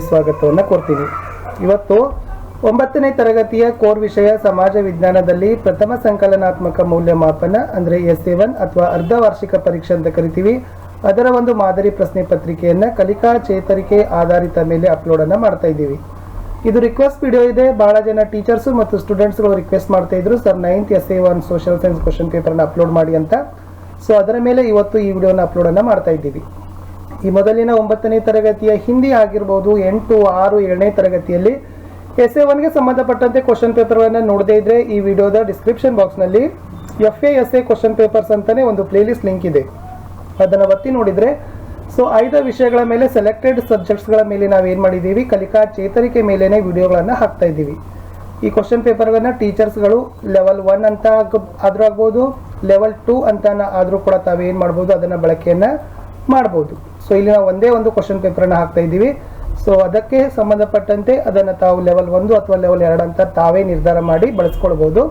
ಸ್ವಾಗತವನ್ನು ಕೋರ್ತೀನಿ. ಇವತ್ತು 9ನೇ ತರಗತಿಯ ಕೋರ್ ವಿಷಯ ಸಮಾಜ ವಿಜ್ಞಾನದಲ್ಲಿ ಪ್ರಥಮ ಸಂಕಲನಾತ್ಮಕ ಮೌಲ್ಯಮಾಪನ ಅಂದರೆ SA1 ಅಥವಾ ಅರ್ಧ ವಾರ್ಷಿಕ ಪರೀಕ್ಷೆ ಅಂತ ಕರಿತೀವಿ. ಅದರ ಒಂದು ಮಾದರಿ ಪ್ರಶ್ನೆ ಪತ್ರಿಕೆಯನ್ನು ಕಲಿಕಾ ಚೇತರಿಕೆ ಆಧಾರಿತ ಮೇಲೆ ಅಪ್ಲೋಡ್ ಅನ್ನು ಮಾಡ್ತಾ ಇದ್ದೀವಿ. ಇದು ರಿಕ್ವೆಸ್ಟ್ ವಿಡಿಯೋ ಇದೆ. ಬಹಳ ಜನ ಟೀಚರ್ಸ್ ಮತ್ತು ಸ್ಟೂಡೆಂಟ್ಸ್ಗಳು ರಿಕ್ವೆಸ್ಟ್ ಮಾಡ್ತಾ ಇದ್ರು, sir 9th SA1 social science question ಪೇಪರ್ನ ಅಪ್ಲೋಡ್ ಮಾಡಿ ಅಂತ. ಸೊ ಅದರ ಮೇಲೆ ಇವತ್ತು ಈ ವಿಡಿಯೋನ ಅಪ್ಲೋಡ್ ಅನ್ನು ಮಾಡ್ತಾ ಇದ್ದೀವಿ. ಈ ಮೊದಲಿನ 9ನೇ ತರಗತಿಯ ಹಿಂದಿ ಆಗಿರ್ಬೋದು, 8, 6, 7ನೇ ತರಗತಿಯಲ್ಲಿ SA1ಗೆ ಸಂಬಂಧಪಟ್ಟಂತೆ ಕ್ವಶನ್ ಪೇಪರ್ಗಳನ್ನು ನೋಡದೇ ಇದ್ರೆ ಈ ವಿಡಿಯೋದ ಡಿಸ್ಕ್ರಿಪ್ಷನ್ ಬಾಕ್ಸ್ನಲ್ಲಿ FASA ಕ್ವಶನ್ ಪೇಪರ್ಸ್ ಅಂತಾನೆ ಒಂದು ಪ್ಲೇಲಿಸ್ಟ್ ಲಿಂಕ್ ಇದೆ. ಅದನ್ನು ಒತ್ತಿ ನೋಡಿದ್ರೆ ಸೊ 5 ವಿಷಯಗಳ ಮೇಲೆ ಸೆಲೆಕ್ಟೆಡ್ ಸಬ್ಜೆಕ್ಟ್ಸ್ಗಳ ಮೇಲೆ ನಾವೇನು ಮಾಡಿದ್ದೀವಿ, ಕಲಿಕಾ ಚೇತರಿಕೆ ಮೇಲೇನೆ ವಿಡಿಯೋಗಳನ್ನು ಹಾಕ್ತಾ ಇದ್ದೀವಿ. ಈ ಕ್ವಶನ್ ಪೇಪರ್ಗಳನ್ನು ಟೀಚರ್ಸ್ಗಳು ಲೆವೆಲ್ 1 ಅಂತ ಆದರೂ ಆಗ್ಬೋದು, ಲೆವೆಲ್ 2 ಅಂತ ಆದರೂ ಕೂಡ ತಾವೇನು ಮಾಡ್ಬೋದು, ಅದನ್ನು ಬಳಕೆಯನ್ನು ಮಾಡ್ಬೋದು. ಸೊ ಇಲ್ಲಿ ನಾವು ಒಂದೇ ಒಂದು ಕ್ವಶನ್ ಪೇಪರನ್ನು ಹಾಕ್ತಾ ಇದ್ದೀವಿ. ಸೊ ಅದಕ್ಕೆ ಸಂಬಂಧಪಟ್ಟಂತೆ ಅದನ್ನು ತಾವು ಲೆವೆಲ್ 1 ಅಥವಾ ಲೆವೆಲ್ 2 ಅಂತ ತಾವೇ ನಿರ್ಧಾರ ಮಾಡಿ ಬಳಸ್ಕೊಳ್ಬೋದು.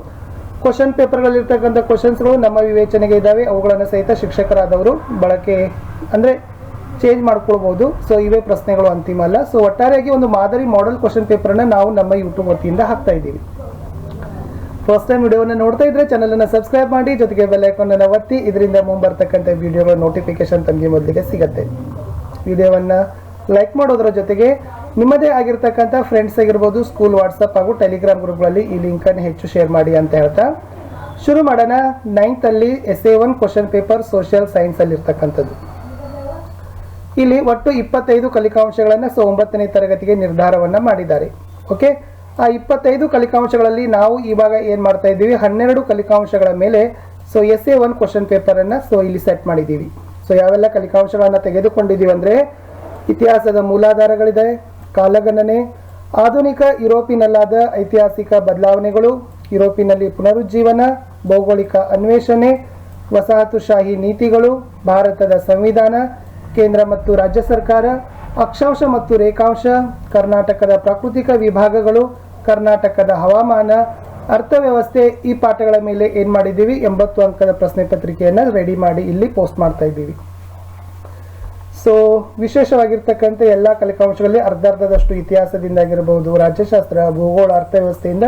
ಕ್ವಶನ್ ಪೇಪರ್ಗಳಿರ್ತಕ್ಕಂಥ ಕ್ವಶನ್ಸ್ಗಳು ನಮ್ಮ ವಿವೇಚನೆಗೆ ಇದ್ದಾವೆ. ಅವುಗಳನ್ನು ಸಹಿತ ಶಿಕ್ಷಕರಾದವರು ಬಳಕೆ ಅಂದರೆ ಚೇಂಜ್ ಮಾಡ್ಕೊಳ್ಬೋದು. ಸೊ ಇವೇ ಪ್ರಶ್ನೆಗಳು ಅಂತಿಮ ಅಲ್ಲ. ಸೊ ಒಟ್ಟಾರೆಯಾಗಿ ಒಂದು ಮಾದರಿ ಮಾಡೆಲ್ ಕ್ವಶನ್ ಪೇಪರನ್ನು ನಾವು ನಮ್ಮ ಯೂಟ್ಯೂಬ್ ವತಿಯಿಂದ ಹಾಕ್ತಾ ಇದ್ದೀವಿ. ಫಸ್ಟ್ ಟೈಮ್ ವಿಡಿಯೋವನ್ನು ನೋಡ್ತಾ ಇದ್ರೆ ಚಾನಲನ್ನು ಸಬ್ಸ್ಕ್ರೈಬ್ ಮಾಡಿ, ಜೊತೆಗೆ ಬೆಲ್ ಐಕಾನ್ ಅನ್ನು ಒತ್ತಿ. ಇದರಿಂದ ಮುಂಬರ್ತಕ್ಕಂಥ ವಿಡಿಯೋಗಳ ನೋಟಿಫಿಕೇಶನ್ ತಮಗೆ ಮೊದಲಿಗೆ ಸಿಗುತ್ತೆ. ವಿಡಿಯೋವನ್ನು ಲೈಕ್ ಮಾಡೋದರ ಜೊತೆಗೆ ನಿಮ್ಮದೇ ಆಗಿರ್ತಕ್ಕಂಥ ಫ್ರೆಂಡ್ಸ್ ಆಗಿರ್ಬೋದು, ಸ್ಕೂಲ್ ವಾಟ್ಸಪ್ ಹಾಗೂ ಟೆಲಿಗ್ರಾಮ್ ಗ್ರೂಪ್ಗಳಲ್ಲಿ ಈ ಲಿಂಕನ್ನು ಹೆಚ್ಚು ಶೇರ್ ಮಾಡಿ ಅಂತ ಹೇಳ್ತಾ ಶುರು ಮಾಡೋಣ. 9th ಅಲ್ಲಿ SA1 question paper social science ಅಲ್ಲಿ ಇರ್ತಕ್ಕಂಥದ್ದು. ಇಲ್ಲಿ ಒಟ್ಟು 25 ಕಲಿಕಾಂಶಗಳನ್ನು 9ನೇ ತರಗತಿಗೆ ನಿರ್ಧಾರವನ್ನು ಮಾಡಿದ್ದಾರೆ. ಓಕೆ, ಆ 25 ಕಲಿಕಾಂಶಗಳಲ್ಲಿ ನಾವು ಇವಾಗ ಏನು ಮಾಡ್ತಾ ಇದ್ದೀವಿ, 12 ಕಲಿಕಾಂಶಗಳ ಮೇಲೆ ಸೊ SA1 ಕ್ವಶನ್ ಪೇಪರನ್ನು ಸೊ ಇಲ್ಲಿ ಸೆಟ್ ಮಾಡಿದ್ದೀವಿ. ಸೊ ಯಾವೆಲ್ಲ ಕಲಿಕಾಂಶಗಳನ್ನು ತೆಗೆದುಕೊಂಡಿದ್ದೀವಿ ಅಂದರೆ ಇತಿಹಾಸದ ಮೂಲಾಧಾರಗಳಿದೆ, ಕಾಲಗಣನೆ, ಆಧುನಿಕ ಯುರೋಪಿನಲ್ಲಾದ ಐತಿಹಾಸಿಕ ಬದಲಾವಣೆಗಳು, ಯುರೋಪಿನಲ್ಲಿ ಪುನರುಜ್ಜೀವನ, ಭೌಗೋಳಿಕ ಅನ್ವೇಷಣೆ, ವಸಾಹತುಶಾಹಿ ನೀತಿಗಳು, ಭಾರತದ ಸಂವಿಧಾನ, ಕೇಂದ್ರ ಮತ್ತು ರಾಜ್ಯ ಸರ್ಕಾರ, ಅಕ್ಷಾಂಶ ಮತ್ತು ರೇಖಾಂಶ, ಕರ್ನಾಟಕದ ಪ್ರಾಕೃತಿಕ ವಿಭಾಗಗಳು, ಕರ್ನಾಟಕದ ಹವಾಮಾನ, ಅರ್ಥವ್ಯವಸ್ಥೆ. ಈ ಪಾಠಗಳ ಮೇಲೆ ಏನು ಮಾಡಿದ್ದೀವಿ, 80 ಅಂಕದ ಪ್ರಶ್ನೆ ಪತ್ರಿಕೆಯನ್ನು ರೆಡಿ ಮಾಡಿ ಇಲ್ಲಿ ಪೋಸ್ಟ್ ಮಾಡ್ತಾ ಇದ್ದೀವಿ. ಸೊ ವಿಶೇಷವಾಗಿರ್ತಕ್ಕಂಥ ಎಲ್ಲ ಕಲಿಕಾಂಶಗಳಲ್ಲಿ ಅರ್ಧದಷ್ಟು ಇತಿಹಾಸದಿಂದಾಗಿರಬಹುದು, ರಾಜ್ಯಶಾಸ್ತ್ರ, ಭೂಗೋಳ, ಅರ್ಥವ್ಯವಸ್ಥೆಯಿಂದ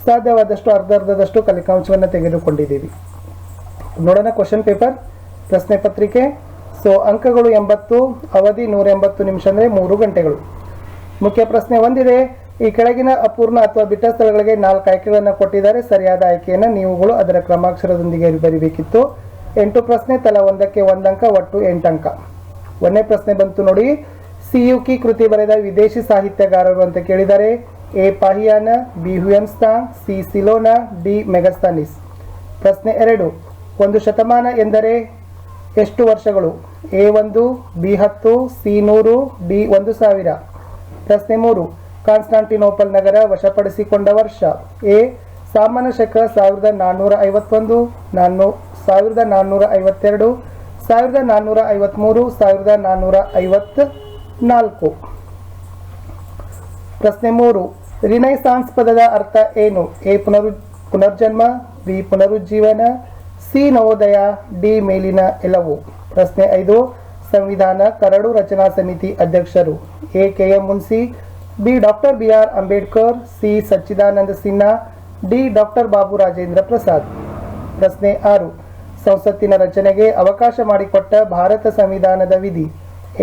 ಸಾಧ್ಯವಾದಷ್ಟು ಅರ್ಧದಷ್ಟು ಕಲಿಕಾಂಶವನ್ನು ತೆಗೆದುಕೊಂಡಿದ್ದೀವಿ. ನೋಡೋಣ ಕ್ವಶನ್ ಪೇಪರ್ ಪ್ರಶ್ನೆ ಪತ್ರಿಕೆ. ಸೊ ಅಂಕಗಳು 80, ಅವಧಿ 180 ನಿಮಿಷ ಅಂದರೆ 3 ಗಂಟೆಗಳು. ಮುಖ್ಯ ಪ್ರಶ್ನೆ ಒಂದಿದೆ, ಈ ಕೆಳಗಿನ ಅಪೂರ್ಣ ಅಥವಾ ಬಿಟ್ಟ ಸ್ಥಳಗಳಿಗೆ 4 ಆಯ್ಕೆಗಳನ್ನು ಕೊಟ್ಟಿದ್ದಾರೆ. ಸರಿಯಾದ ಆಯ್ಕೆಯನ್ನು ನೀವುಗಳು ಅದರ ಕ್ರಮಾಕ್ಷರದೊಂದಿಗೆ ಬರೀಬೇಕಿತ್ತು. 8 ಪ್ರಶ್ನೆ, ತಲಾ ಒಂದಕ್ಕೆ 1 ಅಂಕ, ಒಟ್ಟು 8 ಅಂಕ. 1ನೇ ಪ್ರಶ್ನೆ ಬಂತು ನೋಡಿ, ಸಿಯುಕಿ ಕೃತಿ ಬರೆದ ವಿದೇಶಿ ಸಾಹಿತ್ಯಗಾರರು ಅಂತ ಕೇಳಿದ್ದಾರೆ. A ಪಾಹಿಯಾನ, B ಹುಯನ್ಸ್ತಾಂಗ್, C ಸಿಲೋನಾ, D Megasthenes. ಪ್ರಶ್ನೆ 2, ಒಂದು ಶತಮಾನ ಎಂದರೆ ಎಷ್ಟು ವರ್ಷಗಳು? A1, B10, C100, D 1000. ಪ್ರಶ್ನೆ 3, ಕಾನ್ಸ್ಟಾಂಟಿನೋಪಲ್ ನಗರ ವಶಪಡಿಸಿಕೊಂಡ ವರ್ಷ? A ಸಾಮಾನ್ಯ ಶಕ 1451, 1452, 1453, 1454. ಪ್ರಶ್ನೆ 3, ರಿನೈಸಾನ್ಸ್ ಪದದ ಅರ್ಥ ಏನು? A Punarjanma, B ಪುನರುಜ್ಜೀವನ, C Navodaya, D ಮೇಲಿನ ಎಲ್ಲವೂ. ಪ್ರಶ್ನೆ 5, ಸಂವಿಧಾನ ಕರಡು ರಚನಾ ಸಮಿತಿ ಅಧ್ಯಕ್ಷರು? A KM Munshi, B doctor BR Ambedkar, C Sachchidananda Sinha, D doctor Babu Rajendra Prasad. ಪ್ರಶ್ನೆ 6, ಸಂಸತ್ತಿನ ರಚನೆಗೆ ಅವಕಾಶ ಮಾಡಿಕೊಟ್ಟ ಭಾರತ ಸಂವಿಧಾನದ ವಿಧಿ?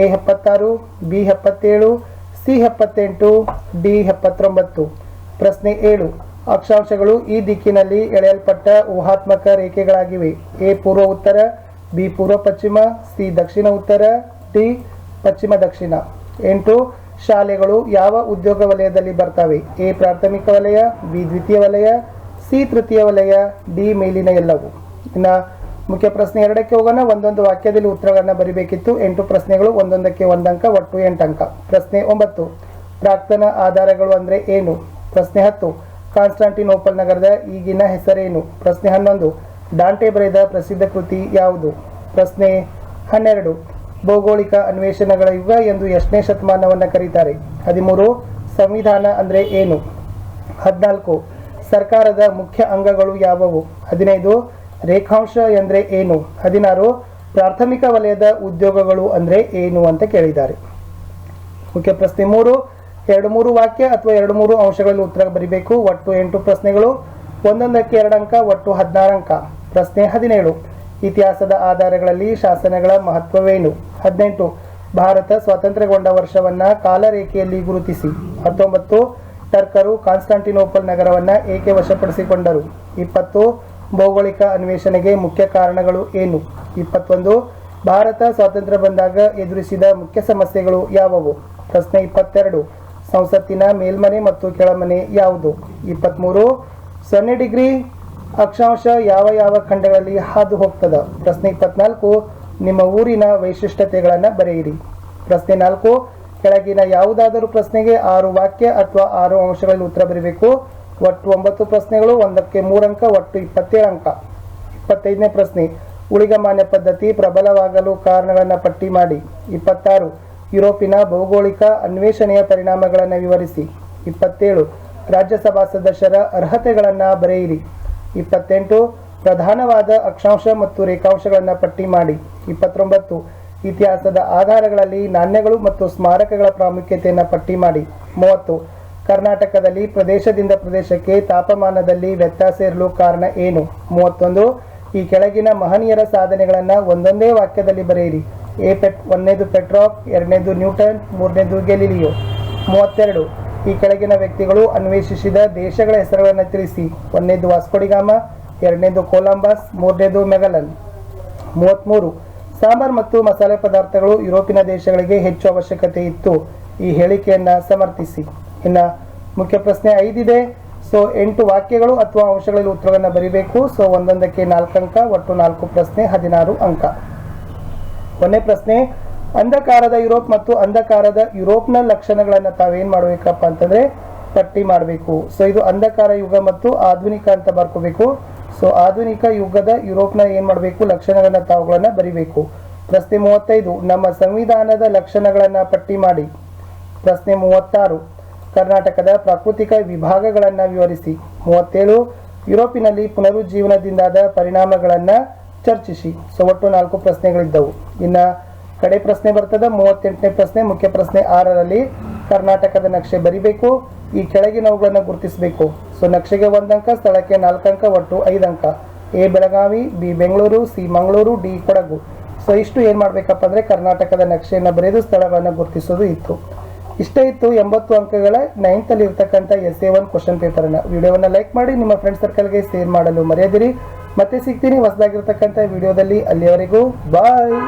A 76, B 77, C 78, D 79. ಪ್ರಶ್ನೆ 7, ಅಕ್ಷಾಂಶಗಳು ಈ ದಿಕ್ಕಿನಲ್ಲಿ ಎಳೆಯಲ್ಪಟ್ಟ ಊಹಾತ್ಮಕ ರೇಖೆಗಳಾಗಿವೆ. A ಪೂರ್ವ ಉತ್ತರ, B ಪೂರ್ವ ಪಶ್ಚಿಮ, C ದಕ್ಷಿಣ ಉತ್ತರ, D ಪಶ್ಚಿಮ ದಕ್ಷಿಣ. 8, ಶಾಲೆಗಳು ಯಾವ ಉದ್ಯೋಗ ವಲಯದಲ್ಲಿ ಬರ್ತವೆ? A ಪ್ರಾಥಮಿಕ ವಲಯ, B ದ್ವಿತೀಯ ವಲಯ, C ತೃತೀಯ ವಲಯ, D ಮೇಲಿನ ಎಲ್ಲವೂ. ಇನ್ನು ಮುಖ್ಯ ಪ್ರಶ್ನೆ 2ಕ್ಕೆ ಹೋಗೋಣ. ಒಂದೊಂದು ವಾಕ್ಯದಲ್ಲಿ ಉತ್ತರಗಳನ್ನು ಬರೀಬೇಕಿತ್ತು. 8 ಪ್ರಶ್ನೆಗಳು, ಒಂದೊಂದಕ್ಕೆ 1 ಅಂಕ, ಒಟ್ಟು 8 ಅಂಕ. ಪ್ರಶ್ನೆ 9, ಪ್ರಾಕ್ತನ ಆಧಾರಗಳು ಅಂದರೆ ಏನು? ಪ್ರಶ್ನೆ 10, ಕಾನ್ಸ್ಟಾಂಟಿನೋಪಲ್ ನಗರದ ಈಗಿನ ಹೆಸರೇನು? ಪ್ರಶ್ನೆ 11, ಡಾಂಟೆ ಬರೆದ ಪ್ರಸಿದ್ಧ ಕೃತಿ ಯಾವುದು? ಪ್ರಶ್ನೆ 12, ಭೌಗೋಳಿಕ ಅನ್ವೇಷಣೆಗಳ ಯುಗ ಎಂದು ಎಷ್ಟನೇ ಶತಮಾನವನ್ನು ಕರೀತಾರೆ? 13, ಸಂವಿಧಾನ ಅಂದರೆ ಏನು? 14, ಸರ್ಕಾರದ ಮುಖ್ಯ ಅಂಗಗಳು ಯಾವುವು? 15, ರೇಖಾಂಶ ಎಂದರೆ ಏನು? 16, ಪ್ರಾಥಮಿಕ ವಲಯದ ಉದ್ಯೋಗಗಳು ಅಂದರೆ ಏನು ಅಂತ ಕೇಳಿದ್ದಾರೆ. ಮುಖ್ಯ ಪ್ರಶ್ನೆ 3, 2-3 ವಾಕ್ಯ ಅಥವಾ 2-3 ಅಂಶಗಳಲ್ಲಿ ಉತ್ತರ ಬರೀಬೇಕು. ಒಟ್ಟು 8 ಪ್ರಶ್ನೆಗಳು, ಒಂದೊಂದಕ್ಕೆ 2 ಅಂಕ, ಒಟ್ಟು 16 ಅಂಕ. ಪ್ರಶ್ನೆ 17, ಇತಿಹಾಸದ ಆಧಾರಗಳಲ್ಲಿ ಶಾಸನಗಳ ಮಹತ್ವವೇನು? 18, ಭಾರತ ಸ್ವಾತಂತ್ರ್ಯಗೊಂಡ ವರ್ಷವನ್ನ ಕಾಲರೇಖೆಯಲ್ಲಿ ಗುರುತಿಸಿ. 19, ಟರ್ಕರು ಕಾನ್ಸ್ಟಾಂಟಿನೋಪಲ್ ನಗರವನ್ನ ಏಕೆ ವಶಪಡಿಸಿಕೊಂಡರು? 20, ಭೌಗೋಳಿಕ ಅನ್ವೇಷಣೆಗೆ ಮುಖ್ಯ ಕಾರಣಗಳು ಏನು? 21, ಭಾರತ ಸ್ವಾತಂತ್ರ್ಯ ಬಂದಾಗ ಎದುರಿಸಿದ ಮುಖ್ಯ ಸಮಸ್ಯೆಗಳು ಯಾವುವು? ಪ್ರಶ್ನೆ 22, ಸಂಸತ್ತಿನ ಮೇಲ್ಮನೆ ಮತ್ತು ಕೆಳಮನೆ ಯಾವುದು? 23, 0 ಡಿಗ್ರಿ ಅಕ್ಷಾಂಶ ಯಾವ ಯಾವ ಖಂಡಗಳಲ್ಲಿ ಹಾದು ಹೋಗ್ತದ? ಪ್ರಶ್ನೆ 24, ನಿಮ್ಮ ಊರಿನ ವೈಶಿಷ್ಟ್ಯತೆಗಳನ್ನು ಬರೆಯಿರಿ. ಪ್ರಶ್ನೆ 4, ಕೆಳಗಿನ ಯಾವುದಾದರೂ ಪ್ರಶ್ನೆಗೆ 6 ವಾಕ್ಯ ಅಥವಾ 6 ಅಂಶಗಳಲ್ಲಿ ಉತ್ತರ ಬರೀಬೇಕು. ಒಟ್ಟು 9 ಪ್ರಶ್ನೆಗಳು, ಒಂದಕ್ಕೆ 3 ಅಂಕ, ಒಟ್ಟು 27 ಅಂಕ. 25ನೇ ಪ್ರಶ್ನೆ, ಊಳಿಗಮಾನ್ಯ ಪದ್ಧತಿ ಪ್ರಬಲವಾಗಲು ಕಾರಣಗಳನ್ನು ಪಟ್ಟಿ ಮಾಡಿ. 26, ಯುರೋಪಿನ ಭೌಗೋಳಿಕ ಅನ್ವೇಷಣೆಯ ಪರಿಣಾಮಗಳನ್ನು ವಿವರಿಸಿ. 27, ರಾಜ್ಯಸಭಾ ಸದಸ್ಯರ ಅರ್ಹತೆಗಳನ್ನು ಬರೆಯಿರಿ. 28, ಪ್ರಧಾನವಾದ ಅಕ್ಷಾಂಶ ಮತ್ತು ರೇಖಾಂಶಗಳನ್ನು ಪಟ್ಟಿ ಮಾಡಿ. 29, ಇತಿಹಾಸದ ಆಧಾರಗಳಲ್ಲಿ ನಾಣ್ಯಗಳು ಮತ್ತು ಸ್ಮಾರಕಗಳ ಪ್ರಾಮುಖ್ಯತೆಯನ್ನು ಪಟ್ಟಿ ಮಾಡಿ. 30, ಕರ್ನಾಟಕದಲ್ಲಿ ಪ್ರದೇಶದಿಂದ ಪ್ರದೇಶಕ್ಕೆ ತಾಪಮಾನದಲ್ಲಿ ವ್ಯತ್ಯಾಸ ಇರಲು ಕಾರಣ ಏನು? 31, ಈ ಕೆಳಗಿನ ಮಹನೀಯರ ಸಾಧನೆಗಳನ್ನು ಒಂದೊಂದೇ ವಾಕ್ಯದಲ್ಲಿ ಬರೆಯಿರಿ. 1ನೇದು ಪೆಟ್ರಾಕ್, 2ನೇದು ನ್ಯೂಟನ್, 3ನೇದು ಗೆಲಿಲಿಯೋ. 32, ಈ ಕೆಳಗಿನ ವ್ಯಕ್ತಿಗಳು ಅನ್ವೇಷಿಸಿದ ದೇಶಗಳ ಹೆಸರುಗಳನ್ನು ತಿಳಿಸಿ. 1ನೇದು ವಾಸ್ಕೋಡಿಗಾಮ, 2ನೇದು ಕೊಲಂಬಸ್, 3ನೇದು ಮೆಗಲನ್. 33, ಸಾಂಬಾರ್ ಮತ್ತು ಮಸಾಲೆ ಪದಾರ್ಥಗಳು ಯುರೋಪಿನ ದೇಶಗಳಿಗೆ ಹೆಚ್ಚು ಅವಶ್ಯಕತೆ ಇತ್ತು. ಈ ಹೇಳಿಕೆಯನ್ನು ಸಮರ್ಥಿಸಿ. ಇನ್ನು ಮುಖ್ಯ ಪ್ರಶ್ನೆ 5 ಇದೆ. 8 ವಾಕ್ಯಗಳು ಅಥವಾ ಅಂಶಗಳಲ್ಲಿ ಉತ್ತರವನ್ನು ಬರೀಬೇಕು. ಒಂದೊಂದಕ್ಕೆ 4 ಅಂಕ, ಒಟ್ಟು 4 ಪ್ರಶ್ನೆ, 16 ಅಂಕ. 1ನೇ ಪ್ರಶ್ನೆ, ಅಂಧಕಾರದ ಯುರೋಪ್ ಮತ್ತು ಅಂಧಕಾರದ ಯುರೋಪ್ನ ಲಕ್ಷಣಗಳನ್ನು ತಾವೇನು ಮಾಡಬೇಕಪ್ಪ ಅಂತಂದ್ರೆ ಪಟ್ಟಿ ಮಾಡಬೇಕು. ಇದು ಅಂಧಕಾರ ಯುಗ ಮತ್ತು ಆಧುನಿಕ ಅಂತ ಬರ್ಕೋಬೇಕು. ಆಧುನಿಕ ಯುಗದ ಯುರೋಪ್ನ ಏನು ಮಾಡಬೇಕು, ಲಕ್ಷಣಗಳನ್ನ ತಾವುಗಳನ್ನ ಬರಿಬೇಕು. ಪ್ರಶ್ನೆ 35, ನಮ್ಮ ಸಂವಿಧಾನದ ಲಕ್ಷಣಗಳನ್ನು ಪಟ್ಟಿ ಮಾಡಿ. ಪ್ರಶ್ನೆ 36, ಕರ್ನಾಟಕದ ಪ್ರಾಕೃತಿಕ ವಿಭಾಗಗಳನ್ನು ವಿವರಿಸಿ. 37, ಯುರೋಪಿನಲ್ಲಿ ಪುನರುಜ್ಜೀವನದಿಂದಾದ ಪರಿಣಾಮಗಳನ್ನು ಚರ್ಚಿಸಿ. ಒಟ್ಟು 4 ಪ್ರಶ್ನೆಗಳಿದ್ದವು. ಇನ್ನು ಕಡೆ ಪ್ರಶ್ನೆ ಬರ್ತದೆ 38ನೇ ಪ್ರಶ್ನೆ. ಮುಖ್ಯ ಪ್ರಶ್ನೆ 6ರಲ್ಲಿ ಕರ್ನಾಟಕದ ನಕ್ಷೆ ಬರಿಬೇಕು. ಈ ಕೆಳಗಿನವುಗಳನ್ನು ಗುರುತಿಸಬೇಕು. ನಕ್ಷೆಗೆ 1 ಅಂಕ, ಸ್ಥಳಕ್ಕೆ 4 ಅಂಕ, ಒಟ್ಟು 5 ಅಂಕ. A Belagavi, B Bengaluru, C Mangaluru, D Kodagu. ಇಷ್ಟು ಏನು ಮಾಡಬೇಕಪ್ಪ ಅಂದರೆ ಕರ್ನಾಟಕದ ನಕ್ಷೆಯನ್ನು ಬರೆದು ಸ್ಥಳಗಳನ್ನು ಗುರುತಿಸೋದು ಇತ್ತು. ಇಷ್ಟೇ ಇತ್ತು 80 ಅಂಕಗಳ 9th ಅಲ್ಲಿ ಇರ್ತಕ್ಕಂಥ SA1 ಕ್ವಶನ್ ಪೇಪರನ್ನು. ವಿಡಿಯೋವನ್ನು ಲೈಕ್ ಮಾಡಿ, ನಿಮ್ಮ ಫ್ರೆಂಡ್ ಸರ್ಕಲ್ಗೆ ಶೇರ್ ಮಾಡಲು ಮರೆಯದಿರಿ. ಮತ್ತೆ ಸಿಗ್ತೀನಿ ಹೊಸದಾಗಿರ್ತಕ್ಕಂಥ ವಿಡಿಯೋದಲ್ಲಿ. ಅಲ್ಲಿಯವರೆಗೂ ಬಾಯ್.